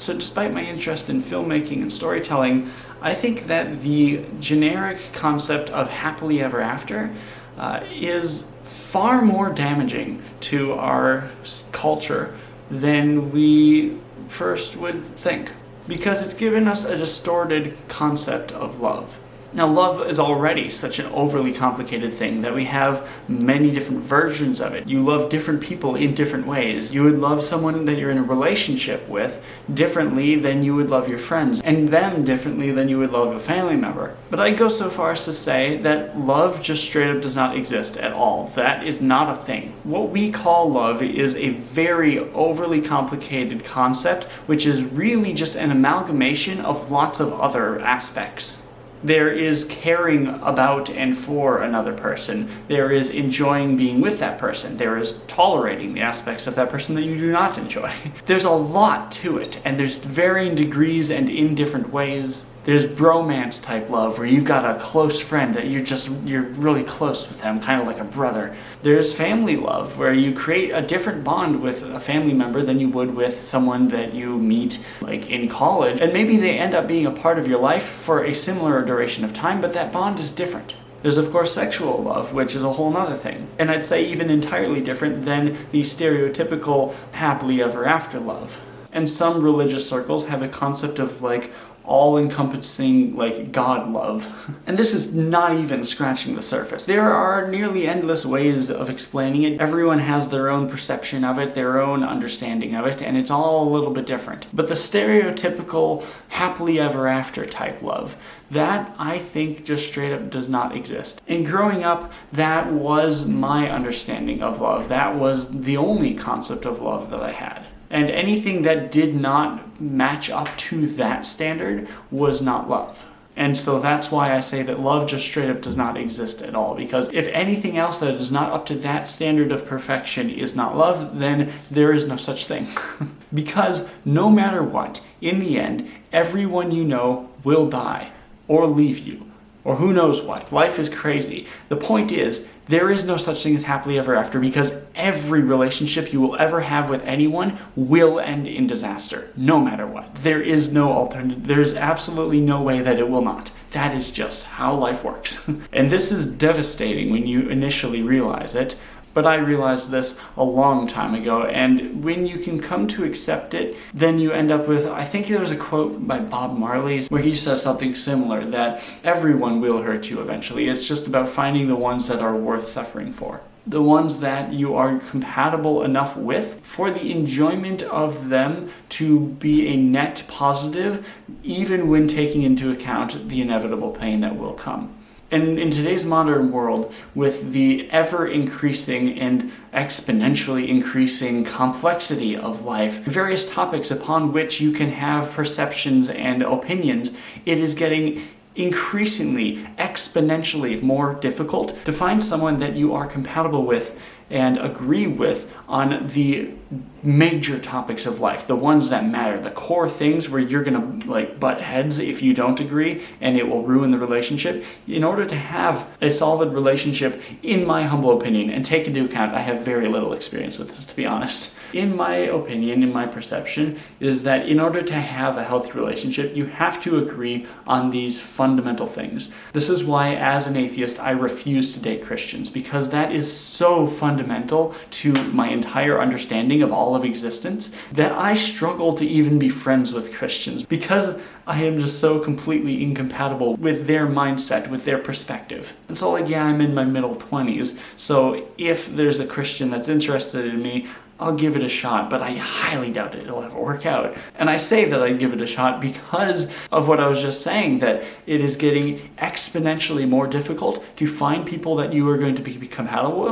So despite my interest in filmmaking and storytelling, I think that the generic concept of happily ever after is far more damaging to our culture than we first would think, because it's given us a distorted concept of love. Now, love is already such an overly complicated thing that we have many different versions of it. You love different people in different ways. You would love someone that you're in a relationship with differently than you would love your friends, and them differently than you would love a family member. But I'd go so far as to say that love just straight up does not exist at all. That is not a thing. What we call love is a very overly complicated concept, which is really just an amalgamation of lots of other aspects. There is caring about and for another person. There is enjoying being with that person. There is tolerating the aspects of that person that you do not enjoy. There's a lot to it, and there's varying degrees and in different ways. There's bromance type love, where you've got a close friend that you're really close with them, kind of like a brother. There's family love, where you create a different bond with a family member than you would with someone that you meet like in college. And maybe they end up being a part of your life for a similar duration of time, but that bond is different. There's of course sexual love, which is a whole nother thing. And I'd say even entirely different than the stereotypical happily ever after love. And some religious circles have a concept of like all-encompassing like God love. And this is not even scratching the surface. There are nearly endless ways of explaining it. Everyone has their own perception of it, their own understanding of it, and it's all a little bit different. But the stereotypical happily ever after type love, that I think just straight up does not exist. And growing up, that was my understanding of love. That was the only concept of love that I had. And anything that did not match up to that standard was not love. And so that's why I say that love just straight up does not exist at all. Because if anything else that is not up to that standard of perfection is not love, then there is no such thing. Because no matter what, in the end, everyone you know will die or leave you. Or who knows what. Life is crazy. The point is, there is no such thing as happily ever after, because every relationship you will ever have with anyone will end in disaster, no matter what. There is no alternative. There's absolutely no way that it will not. That is just how life works. And this is devastating when you initially realize it. But I realized this a long time ago, and when you can come to accept it, then you end up with, I think there was a quote by Bob Marley where he says something similar, that everyone will hurt you eventually. It's just about finding the ones that are worth suffering for. The ones that you are compatible enough with for the enjoyment of them to be a net positive, even when taking into account the inevitable pain that will come. And in today's modern world, with the ever-increasing and exponentially increasing complexity of life, various topics upon which you can have perceptions and opinions, it is getting increasingly, exponentially more difficult to find someone that you are compatible with and agree with on the major topics of life, the ones that matter, the core things where you're gonna like butt heads if you don't agree and it will ruin the relationship. In order to have a solid relationship, in my humble opinion, and take into account I have very little experience with this, to be honest, in my opinion, in my perception, is that in order to have a healthy relationship, you have to agree on these fundamental things. This is why, as an atheist, I refuse to date Christians, because that is so fundamental to my entire understanding of all of existence that I struggle to even be friends with Christians, because I am just so completely incompatible with their mindset, with their perspective. And so like, yeah, I'm in my middle 20s, so if there's a Christian that's interested in me, I'll give it a shot, but I highly doubt it'll ever work out. And I say that I'd give it a shot because of what I was just saying, that it is getting exponentially more difficult to find people that you are going to be compatible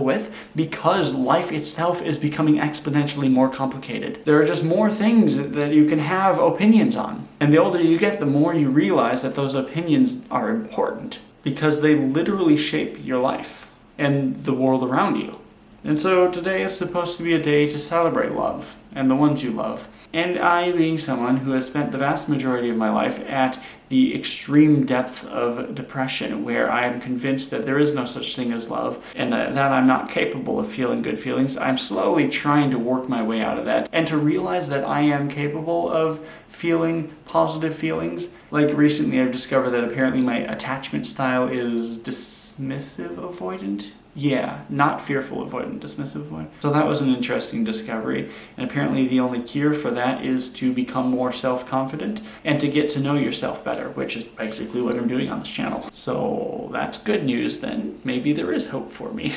with, because life itself is becoming exponentially more complicated. There are just more things that you can have opinions on. And the older you get, the more you realize that those opinions are important, because they literally shape your life and the world around you. And so today is supposed to be a day to celebrate love and the ones you love. And I, being someone who has spent the vast majority of my life at the extreme depths of depression, where I am convinced that there is no such thing as love, and that I'm not capable of feeling good feelings, I'm slowly trying to work my way out of that, and to realize that I am capable of feeling positive feelings. Like recently I've discovered that apparently my attachment style is dismissive avoidant. Yeah, not fearful avoidant, dismissive avoidant. So that was an interesting discovery, and apparently the only cure for that is to become more self-confident and to get to know yourself better, which is basically what I'm doing on this channel. So that's good news then. Maybe there is hope for me.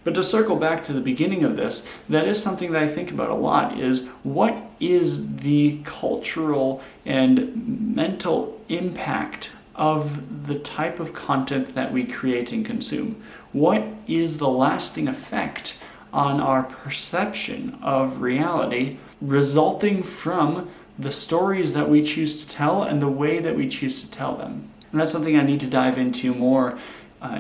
But to circle back to the beginning of this, that is something that I think about a lot, is what is the cultural and mental impact of the type of content that we create and consume? What is the lasting effect on our perception of reality resulting from the stories that we choose to tell and the way that we choose to tell them? And that's something I need to dive into more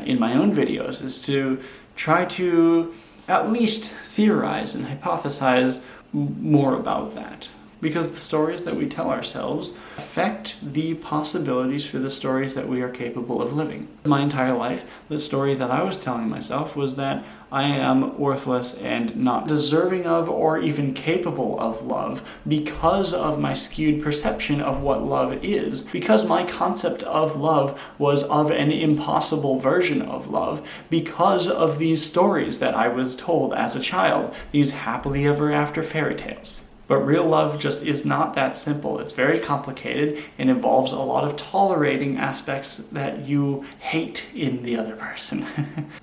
in my own videos, is to try to at least theorize and hypothesize more about that. Because the stories that we tell ourselves affect the possibilities for the stories that we are capable of living. My entire life, the story that I was telling myself was that I am worthless and not deserving of or even capable of love because of my skewed perception of what love is. Because my concept of love was of an impossible version of love because of these stories that I was told as a child, these happily ever after fairy tales. But real love just is not that simple. It's very complicated and involves a lot of tolerating aspects that you hate in the other person.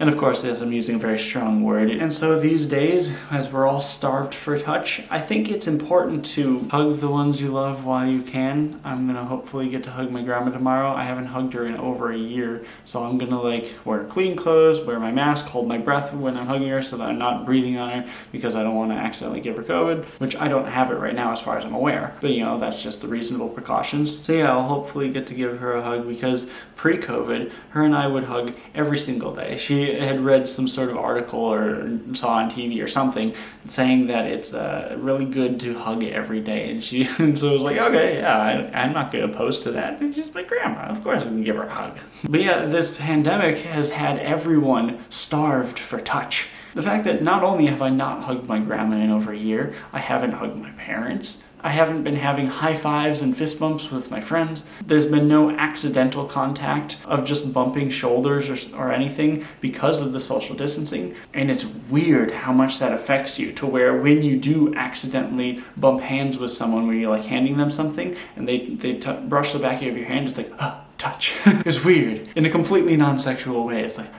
And of course, yes, I'm using a very strong word. And so these days, as we're all starved for touch, I think it's important to hug the ones you love while you can. I'm gonna hopefully get to hug my grandma tomorrow. I haven't hugged her in over a year, so I'm gonna wear clean clothes, wear my mask, hold my breath when I'm hugging her so that I'm not breathing on her because I don't want to accidentally give her COVID, which I don't have it right now as far as I'm aware. But you know, that's just the reasonable precautions. So yeah, I'll hopefully get to give her a hug, because pre-COVID, her and I would hug every single day. She had read some sort of article or saw on TV or something saying that it's really good to hug every day. And she so I was like, okay, yeah, I'm not going to oppose to that. And she's my grandma. Of course I can give her a hug. But yeah, this pandemic has had everyone starved for touch. The fact that not only have I not hugged my grandma in over a year, I haven't hugged my parents, I haven't been having high fives and fist bumps with my friends, there's been no accidental contact of just bumping shoulders or anything because of the social distancing. And it's weird how much that affects you, to where when you do accidentally bump hands with someone, where you're like handing them something and they brush the back of your hand, it's like, touch. It's weird. In a completely non-sexual way. It's like,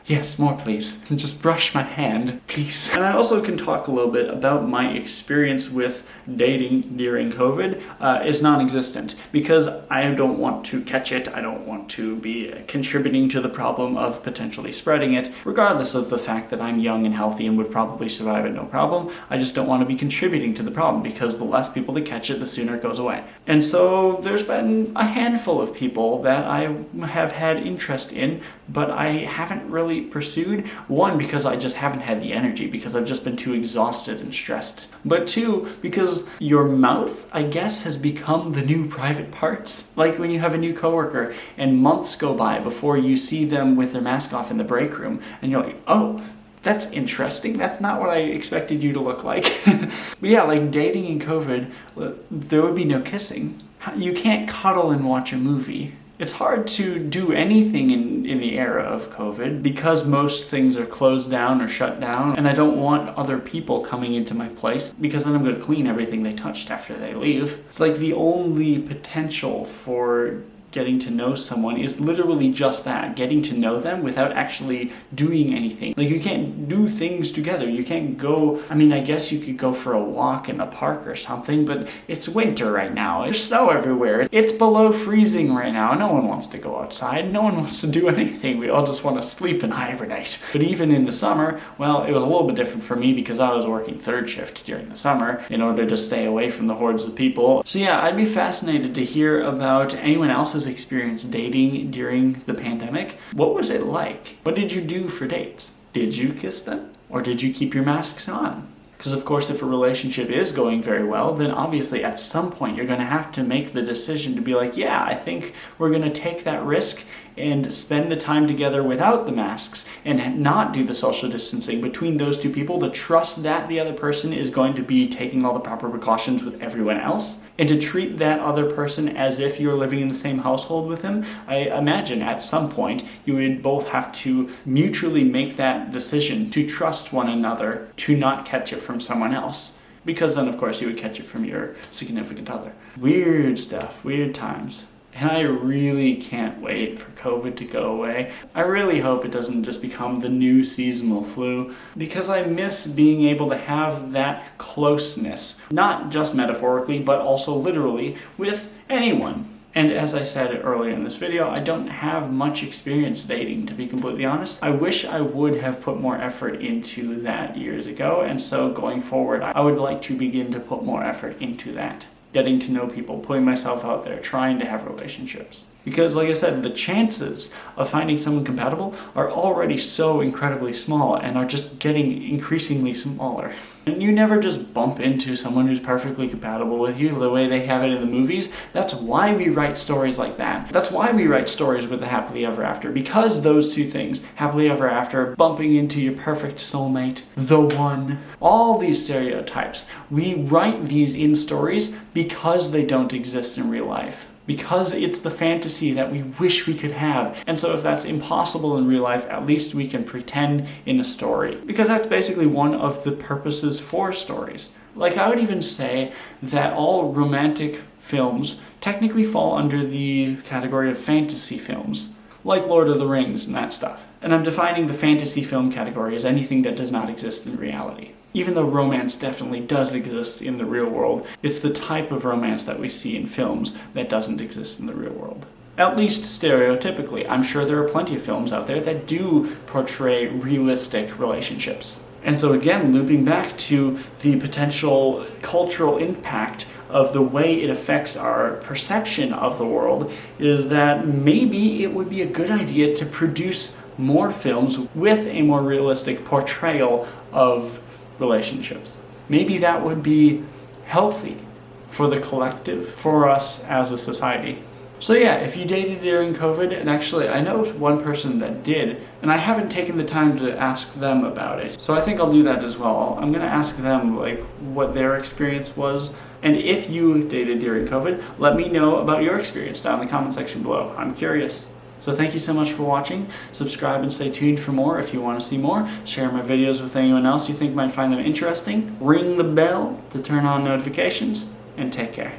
yes, more please. And just brush my hand, please. And I also can talk a little bit about my experience with dating during COVID. Is non-existent, because I don't want to catch it. I don't want to be contributing to the problem of potentially spreading it, regardless of the fact that I'm young and healthy and would probably survive it no problem. I just don't want to be contributing to the problem, because the less people that catch it, the sooner it goes away. And so there's been a handful of people that I have had interest in, but I haven't really pursued. One, because I just haven't had the energy, because I've just been too exhausted and stressed. But two, because your mouth, I guess, has become the new private parts. Like when you have a new coworker and months go by before you see them with their mask off in the break room, and you're like, oh, that's interesting. That's not what I expected you to look like. But yeah, like dating in COVID, there would be no kissing. You can't cuddle and watch a movie. It's hard to do anything in the era of COVID because most things are closed down or shut down, and I don't want other people coming into my place, because then I'm going to clean everything they touched after they leave. It's like the only potential for getting to know someone is literally just that, getting to know them without actually doing anything. Like, you can't do things together. You can't go, I mean, I guess you could go for a walk in the park or something, but it's winter right now. There's snow everywhere. It's below freezing right now. No one wants to go outside. No one wants to do anything. We all just want to sleep and hibernate. But even in the summer, well, it was a little bit different for me because I was working third shift during the summer in order to stay away from the hordes of people. So yeah, I'd be fascinated to hear about anyone else's experience dating during the pandemic. What was it like? What did you do for dates? Did you kiss them? Or did you keep your masks on? Because of course, if a relationship is going very well, then obviously at some point you're going to have to make the decision to be like, yeah, I think we're going to take that risk and spend the time together without the masks and not do the social distancing between those two people, to trust that the other person is going to be taking all the proper precautions with everyone else, and to treat that other person as if you're living in the same household with him. I imagine at some point you would both have to mutually make that decision to trust one another to not catch it from someone else. Because then, of course, you would catch it from your significant other. Weird stuff, weird times. And I really can't wait for COVID to go away. I really hope it doesn't just become the new seasonal flu, because I miss being able to have that closeness, not just metaphorically, but also literally, with anyone. And as I said earlier in this video, I don't have much experience dating, to be completely honest. I wish I would have put more effort into that years ago, and so going forward, I would like to begin to put more effort into that. Getting to know people, putting myself out there, trying to have relationships. Because like I said, the chances of finding someone compatible are already so incredibly small and are just getting increasingly smaller. And you never just bump into someone who's perfectly compatible with you the way they have it in the movies. That's why we write stories like that. That's why we write stories with the happily ever after. Because those two things, happily ever after, bumping into your perfect soulmate, the one, all these stereotypes, we write these in stories because they don't exist in real life. Because it's the fantasy that we wish we could have. And so if that's impossible in real life, at least we can pretend in a story. Because that's basically one of the purposes for stories. Like, I would even say that all romantic films technically fall under the category of fantasy films, like Lord of the Rings and that stuff. And I'm defining the fantasy film category as anything that does not exist in reality. Even though romance definitely does exist in the real world, it's the type of romance that we see in films that doesn't exist in the real world. At least stereotypically. I'm sure there are plenty of films out there that do portray realistic relationships. And so again, looping back to the potential cultural impact of the way it affects our perception of the world, is that maybe it would be a good idea to produce more films with a more realistic portrayal of relationships. Maybe that would be healthy for the collective, for us as a society. So yeah, if you dated during COVID, and actually I know one person that did, and I haven't taken the time to ask them about it, so I think I'll do that as well. I'm gonna ask them like what their experience was, and if you dated during COVID, let me know about your experience down in the comment section below. I'm curious. So thank you so much for watching. Subscribe and stay tuned for more if you want to see more. Share my videos with anyone else you think might find them interesting. Ring the bell to turn on notifications, and take care.